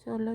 16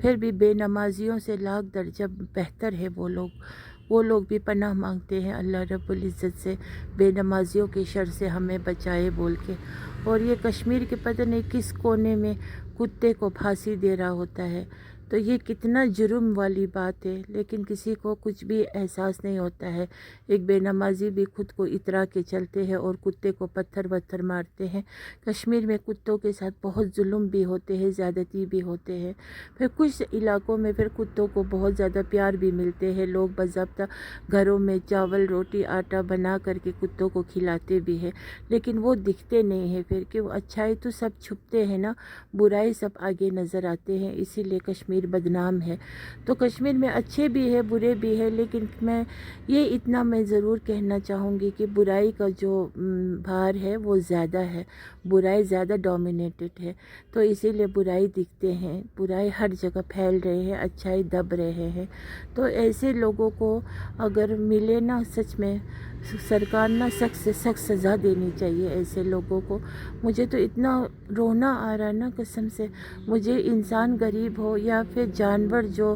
پھر بھی بے نمازیوں سے لاکھ درجہ بہتر ہے وہ لوگ بھی پناہ مانگتے ہیں اللہ رب العزت سے بے نمازیوں کے شر سے ہمیں بچائے بول کے۔ اور یہ کشمیر کے پتہ نہیں کس کونے میں کتے کو پھانسی دے رہا ہوتا ہے، تو یہ کتنا جرم والی بات ہے، لیکن کسی کو کچھ بھی احساس نہیں ہوتا ہے۔ ایک بے نمازی بھی خود کو اترا کے چلتے ہیں اور کتے کو پتھر وتھر مارتے ہیں۔ کشمیر میں کتوں کے ساتھ بہت ظلم بھی ہوتے ہیں، زیادتی بھی ہوتے ہیں۔ پھر کچھ علاقوں میں پھر کتوں کو بہت زیادہ پیار بھی ملتے ہیں، لوگ باضابطہ گھروں میں چاول روٹی آٹا بنا کر کے کتوں کو کھلاتے بھی ہیں، لیکن وہ دکھتے نہیں ہیں پھر کہ وہ اچھائی تو سب چھپتے ہیں نا، برائی سب آگے نظر آتے ہیں، اسی لیے کشمیر بدنام ہے۔ تو کشمیر میں اچھے بھی ہے برے بھی ہے، لیکن یہ اتنا میں ضرور کہنا چاہوں گی کہ برائی کا جو بھار ہے وہ زیادہ ہے، برائی زیادہ ڈومینیٹڈ ہے، تو اسی لیے برائی دکھتے ہیں، برائی ہر جگہ پھیل رہے ہیں، اچھائی دب رہے ہیں۔ تو ایسے لوگوں کو اگر ملے نا، سچ میں سرکار نا سخت سے سخت سزا دینی چاہیے ایسے لوگوں کو۔ مجھے تو اتنا رونا آ رہا ہے نا قسم سے، مجھے انسان غریب ہو یا پھر جانور جو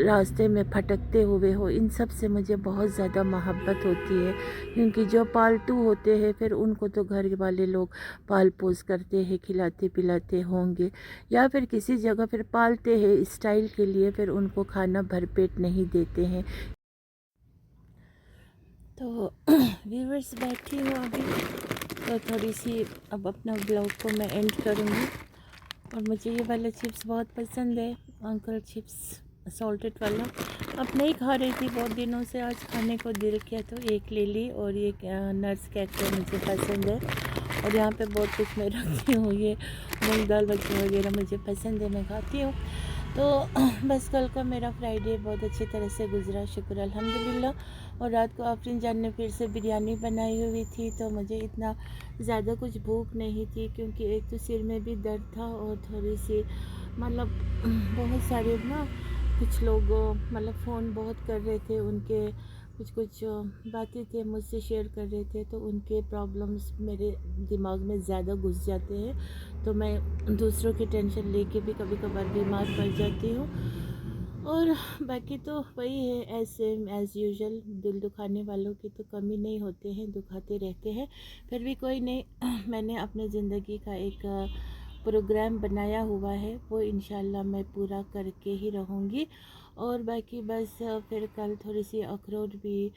راستے میں پھٹکتے ہوئے ہو، ان سب سے مجھے بہت زیادہ محبت ہوتی ہے، کیونکہ جو پالتو ہوتے ہیں پھر ان کو تو گھر والے لوگ پال پوس کرتے ہیں، کھلاتے پلاتے ہوں گے، یا پھر کسی جگہ پھر پالتے ہیں اسٹائل کے لیے، پھر ان کو کھانا بھر پیٹ نہیں دیتے ہیں۔ تو ویورز بیٹھی ہوں ابھی، تو تھوڑی سی اب اپنا بلاگ کو میں اینڈ کروں گی۔ اور مجھے یہ والا چپس بہت پسند ہے، انکل چپس سالٹڈ والا، اب نہیں کھا رہی تھی بہت دنوں سے، آج کھانے کو دل کیا تو ایک لے لی۔ اور یہ نٹس کیکٹر مجھے پسند ہے، اور یہاں پہ بہت کچھ میں رکھتی ہوں، یہ مونگ دال وغیرہ مجھے پسند ہے، میں کھاتی ہوں۔ تو بس کل کا میرا فرائیڈے بہت اچھی طرح سے گزرا، شکر الحمدللہ۔ اور رات کو آفرین جان نے پھر سے بریانی بنائی ہوئی تھی، تو مجھے اتنا زیادہ کچھ بھوک نہیں تھی، کیونکہ ایک تو سر میں بھی درد تھا، اور تھوڑی سی مطلب بہت سارے نا کچھ لوگ مطلب فون بہت کر رہے تھے، ان کے کچھ باتیں تھے مجھ سے شیئر کر رہے تھے، تو ان کے پرابلمس میرے دماغ میں زیادہ گھس جاتے ہیں، تو میں دوسروں کی ٹینشن لے کے بھی کبھی کبھار بیمار پڑ جاتی ہوں۔ اور باقی تو وہی ہے، ایز یوزول، دل دکھانے والوں کی تو کمی نہیں ہوتے ہیں، دکھاتے رہتے ہیں، پھر بھی کوئی نہیں۔ میں نے اپنے زندگی کا ایک پروگرام بنایا ہوا ہے، وہ انشاءاللہ میں پورا کر کے ہی رہوں گی۔ اور باقی بس پھر کل تھوڑی سی اخروٹ بھی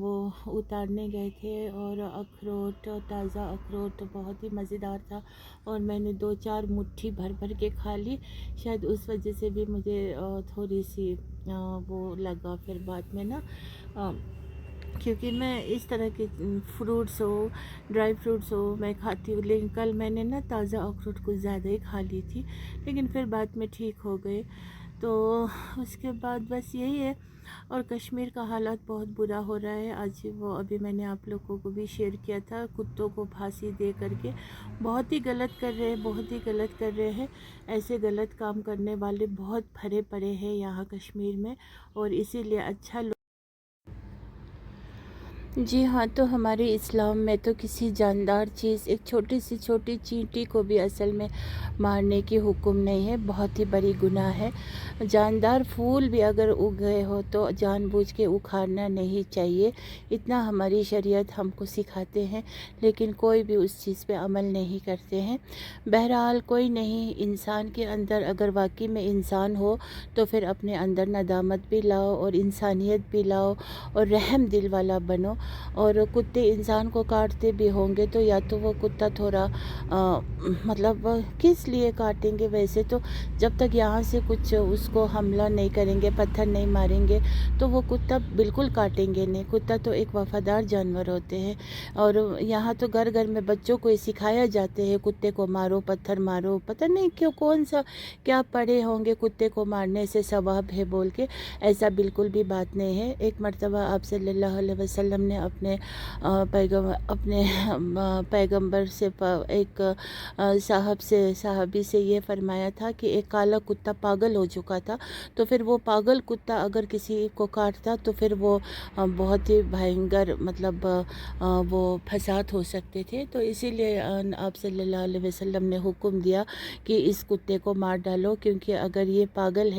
وہ اتارنے گئے تھے، اور اخروٹ تازہ اخروٹ بہت ہی مزیدار تھا، اور میں نے 2-4 مٹھی بھر بھر کے کھا لی، شاید اس وجہ سے بھی مجھے تھوڑی سی وہ لگا پھر بعد میں نا، کیونکہ میں اس طرح کے فروٹس ہو، ڈرائی فروٹس ہو میں کھاتی ہوں، لیکن کل میں نے نا تازہ اخروٹ کچھ زیادہ ہی کھا لی تھی، لیکن پھر بعد میں ٹھیک ہو گئے۔ تو اس کے بعد بس یہی ہے۔ اور کشمیر کا حالات بہت برا ہو رہا ہے، آج وہ ابھی میں نے آپ لوگوں کو بھی شیئر کیا تھا، کتوں کو پھانسی دے کر کے بہت ہی غلط کر رہے ہیں، بہت ہی غلط کر رہے ہیں۔ ایسے غلط کام کرنے والے بہت بھرے پڑے ہیں یہاں کشمیر میں، اور اسی لیے اچھا جی ہاں، تو ہمارے اسلام میں تو کسی جاندار چیز، ایک چھوٹی سی چھوٹی چینٹی کو بھی اصل میں مارنے کی حکم نہیں ہے، بہت ہی بڑی گناہ ہے۔ جاندار پھول بھی اگر اگ گئے ہو تو جان بوجھ کے اکھاڑنا نہیں چاہیے، اتنا ہماری شریعت ہم کو سکھاتے ہیں، لیکن کوئی بھی اس چیز پہ عمل نہیں کرتے ہیں۔ بہرحال کوئی نہیں، انسان کے اندر اگر واقعی میں انسان ہو تو پھر اپنے اندر ندامت بھی لاؤ، اور انسانیت بھی لاؤ، اور رحم دل والا بنو۔ اور کتے انسان کو کاٹتے بھی ہوں گے تو یا تو وہ کتا تھوڑا مطلب کس لیے کاٹیں گے، ویسے تو جب تک یہاں سے کچھ اس کو حملہ نہیں کریں گے، پتھر نہیں ماریں گے تو وہ کتا بالکل کاٹیں گے نہیں۔ کتا تو ایک وفادار جانور ہوتے ہیں، اور یہاں تو گھر گھر میں بچوں کو سکھایا جاتے ہیں کتے کو مارو، پتھر مارو، پتہ نہیں کون سا کیا پڑھے ہوں گے، کتے کو مارنے سے ثواب ہے بول کے، ایسا بالکل بھی بات نہیں ہے۔ ایک مرتبہ آپ صلی اللہ علیہ وسلم نے اپنے پیغمبر سے ایک صحابی سے یہ فرمایا تھا کہ ایک کالا کتا پاگل ہو چکا تھا، تو پھر وہ پاگل کتا اگر کسی کو کاٹتا تو پھر وہ بہت ہی بھینگر مطلب وہ فساد ہو سکتے تھے. تو اسی لیے آپ صلی اللہ علیہ وسلم نے حکم دیا کہ اس کتے کو مار ڈالو، کیونکہ اگر یہ پاگل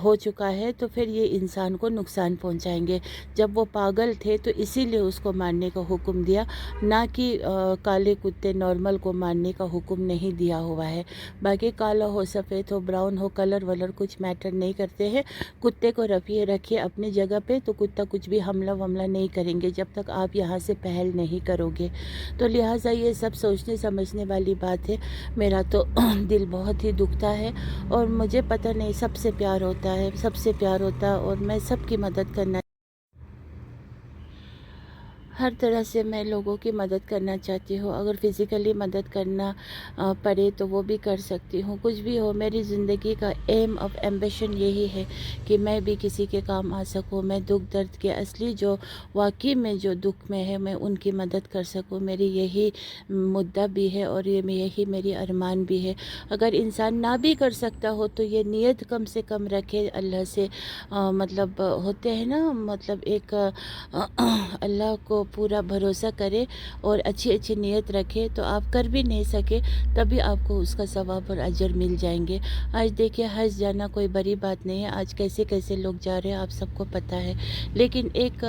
ہو چکا ہے تو پھر یہ انسان کو نقصان پہنچائیں گے. جب وہ پاگل تھے تو اسی لیے اس کو مارنے کا حکم دیا، نہ کہ کالے کتے نارمل کو مارنے کا حکم نہیں دیا ہوا ہے. باقی کالا ہو، سفید ہو، براؤن ہو، کلر ولر کچھ میٹر نہیں کرتے ہیں. کتے کو رکھیے اپنی جگہ پہ، تو کتا کچھ بھی حملہ نہیں کریں گے جب تک آپ یہاں سے پہل نہیں کرو گے. تو لہٰذا یہ سب سوچنے سمجھنے والی بات ہے. میرا تو دل بہت ہی دکھتا ہے، اور مجھے پتہ نہیں سب سے پیار ہوتا ہے اور میں سب کی مدد کرنا، ہر طرح سے میں لوگوں کی مدد کرنا چاہتی ہوں. اگر فزیکلی مدد کرنا پڑے تو وہ بھی کر سکتی ہوں. کچھ بھی ہو، میری زندگی کا ایم آف ایمبیشن یہی ہے کہ میں بھی کسی کے کام آ سکوں. میں دکھ درد کے اصلی جو واقعی میں جو دکھ میں ہے، میں ان کی مدد کر سکوں. میری یہی مدعا بھی ہے اور یہی میری ارمان بھی ہے. اگر انسان نہ بھی کر سکتا ہو تو یہ نیت کم سے کم رکھے اللہ سے، مطلب ہوتے ہیں نا، مطلب ایک اللہ کو پورا بھروسہ کرے اور اچھی نیت رکھے. تو آپ کر بھی نہیں سکے تبھی آپ کو اس کا ثواب اور اجر مل جائیں گے. آج دیکھیے حج جانا کوئی بڑی بات نہیں ہے. آج کیسے لوگ جا رہے ہیں آپ سب کو پتہ ہے. لیکن ایک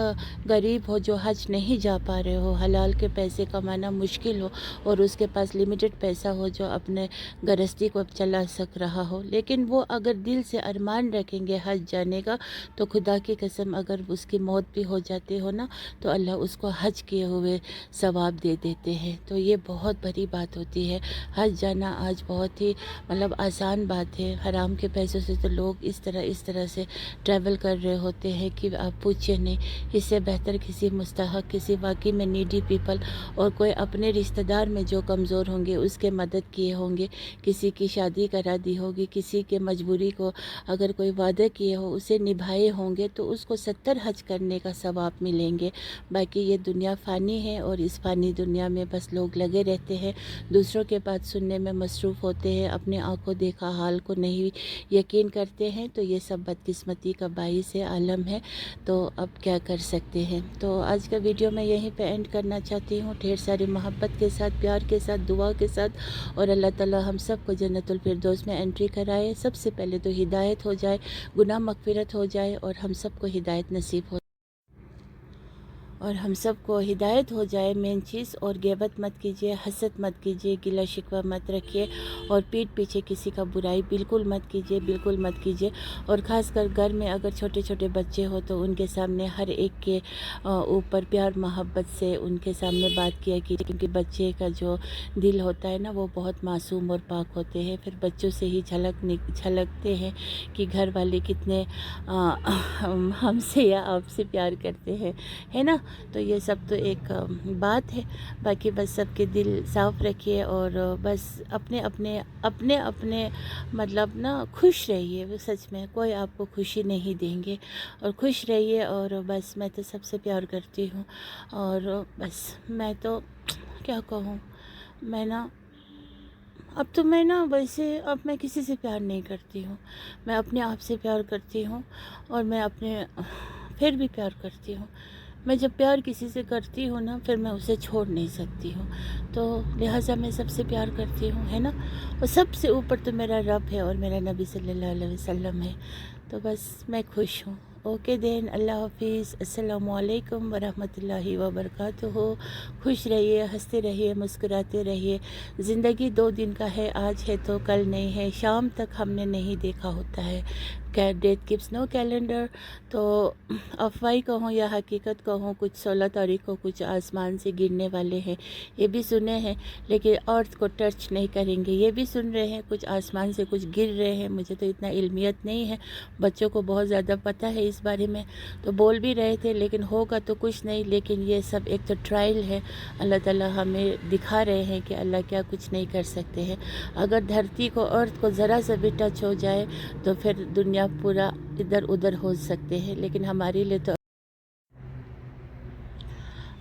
غریب ہو جو حج نہیں جا پا رہے ہو، حلال کے پیسے کمانا مشکل ہو اور اس کے پاس لمیٹڈ پیسہ ہو جو اپنے گرہستی کو چلا سک رہا ہو، لیکن وہ اگر دل سے ارمان رکھیں گے حج جانے کا، تو خدا کی قسم اگر اس کی موت بھی ہو جاتی ہو نا، تو اللہ اس کو حج کیے ہوئے ثواب دے دیتے ہیں. تو یہ بہت بڑی بات ہوتی ہے. حج جانا آج بہت ہی مطلب آسان بات ہے. حرام کے پیسوں سے تو لوگ اس طرح سے ٹریول کر رہے ہوتے ہیں کہ آپ پوچھیں نہیں. اس سے بہتر کسی مستحق، کسی واقعی میں نیڈی پیپل اور کوئی اپنے رشتہ دار میں جو کمزور ہوں گے اس کے مدد کیے ہوں گے، کسی کی شادی کرا دی ہوگی، کسی کے مجبوری کو اگر کوئی وعدہ کیے ہو اسے نبھائے ہوں گے، تو اس کو 70 حج کرنے کا ثواب ملیں گے. باقی یہ دنیا فانی ہے اور اس فانی دنیا میں بس لوگ لگے رہتے ہیں، دوسروں کے بات سننے میں مصروف ہوتے ہیں، اپنے آنکھوں دیکھا حال کو نہیں یقین کرتے ہیں. تو یہ سب بدقسمتی کا باعث ہے، عالم ہے. تو اب کیا کر سکتے ہیں. تو آج کا ویڈیو میں یہیں پہ اینڈ کرنا چاہتی ہوں، ڈھیر ساری محبت کے ساتھ، پیار کے ساتھ، دعا کے ساتھ. اور اللہ تعالی ہم سب کو جنت الفردوس میں انٹری کرائے. سب سے پہلے تو ہدایت ہو جائے، گناہ مغفرت ہو جائے، اور ہم سب کو ہدایت نصیب ہو جائے مین چیز. اور غیبت مت کیجیے، حسد مت کیجیے، گلہ شکوہ مت رکھیے، اور پیٹھ پیچھے کسی کا برائی بالکل مت کیجیے. اور خاص کر گھر میں اگر چھوٹے بچے ہو تو ان کے سامنے ہر ایک کے اوپر پیار محبت سے ان کے سامنے بات کیا کیجیے، کیونکہ بچے کا جو دل ہوتا ہے نا وہ بہت معصوم اور پاک ہوتے ہیں. پھر بچوں سے ہی جھلکتے ہیں کہ گھر والے کتنے ہم سے یا آپ سے پیار کرتے ہیں، ہے نا. تو یہ سب تو ایک بات ہے. باقی بس سب کے دل صاف رکھیے، اور بس اپنے مطلب نا خوش رہیے. سچ میں کوئی آپ کو خوشی نہیں دیں گے، اور خوش رہیے. اور بس میں تو سب سے پیار کرتی ہوں، اور بس میں تو کیا کہوں، اب میں کسی سے پیار نہیں کرتی ہوں. میں اپنے آپ سے پیار کرتی ہوں، اور میں پھر بھی پیار کرتی ہوں. میں جب پیار کسی سے کرتی ہوں نا، پھر میں اسے چھوڑ نہیں سکتی ہوں. تو لہٰذا میں سب سے پیار کرتی ہوں، ہے نا. اور سب سے اوپر تو میرا رب ہے اور میرا نبی صلی اللہ علیہ وسلم ہے. تو بس میں خوش ہوں. اوکے دین، اللہ حافظ. السلام علیکم ورحمۃ اللہ وبرکاتہ. خوش رہیے، ہنستے رہیے، مسکراتے رہیے. زندگی 2 دن کا ہے، آج ہے تو کل نہیں ہے. شام تک ہم نے نہیں دیکھا ہوتا ہے. ڈیتھ کیپس نو کیلنڈر. تو افواہ کہوں یا حقیقت کہوں، کچھ 16 تاریخ کو کچھ آسمان سے گرنے والے ہیں، یہ بھی سنے ہیں، لیکن ارتھ کو ٹچ نہیں کریں گے، یہ بھی سن رہے ہیں. کچھ آسمان سے کچھ گر رہے ہیں. مجھے تو اتنا علمیت نہیں ہے، بچوں کو بہت زیادہ پتہ ہے اس بارے میں، تو بول بھی رہے تھے، لیکن ہوگا تو کچھ نہیں. لیکن یہ سب ایک تو ٹرائل ہے. اللہ تعالیٰ ہمیں دکھا رہے ہیں کہ اللہ کیا کچھ نہیں کر سکتے ہیں. اگر دھرتی کو، ارتھ کو ذرا سا بھی ٹچ ہو جائے تو پھر دنیا پورا ادھر ادھر ہو سکتے ہیں. لیکن ہمارے لیے تو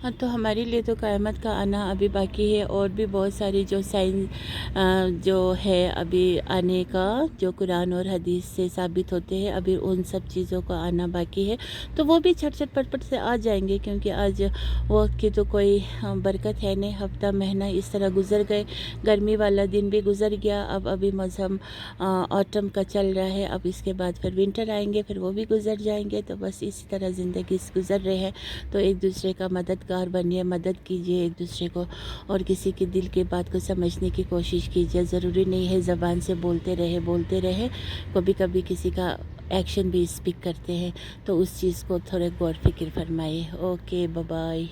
ہاں تو ہمارے لیے تو قیامت کا آنا ابھی باقی ہے، اور بھی بہت ساری جو سائنس جو ہے ابھی آنے کا، جو قرآن اور حدیث سے ثابت ہوتے ہیں، ابھی ان سب چیزوں کا آنا باقی ہے، تو وہ بھی چھٹ چھٹ پٹ پٹ سے آ جائیں گے، کیونکہ آج وقت کی تو کوئی برکت ہے نہیں۔ ہفتہ مہینہ اس طرح گزر گئے، گرمی والا دن بھی گزر گیا، اب ابھی موسم آٹم کا چل رہا ہے، اب اس کے بعد پھر ونٹر آئیں گے، پھر وہ بھی گزر جائیں گے، تو بس اسی طرح زندگی گزر رہے ہیں۔ تو ایک دوسرے کا مددگار بنیے، مدد کیجیے ایک دوسرے کو، اور کسی کے دل کی بات کو سمجھنے کی کوشش کیجیے۔ ضروری نہیں ہے زبان سے بولتے رہے، کبھی کبھی کسی کا ایکشن بھی اسپیک کرتے ہیں، تو اس چیز کو تھوڑے غور فکر فرمائے۔ Okay, bye bye.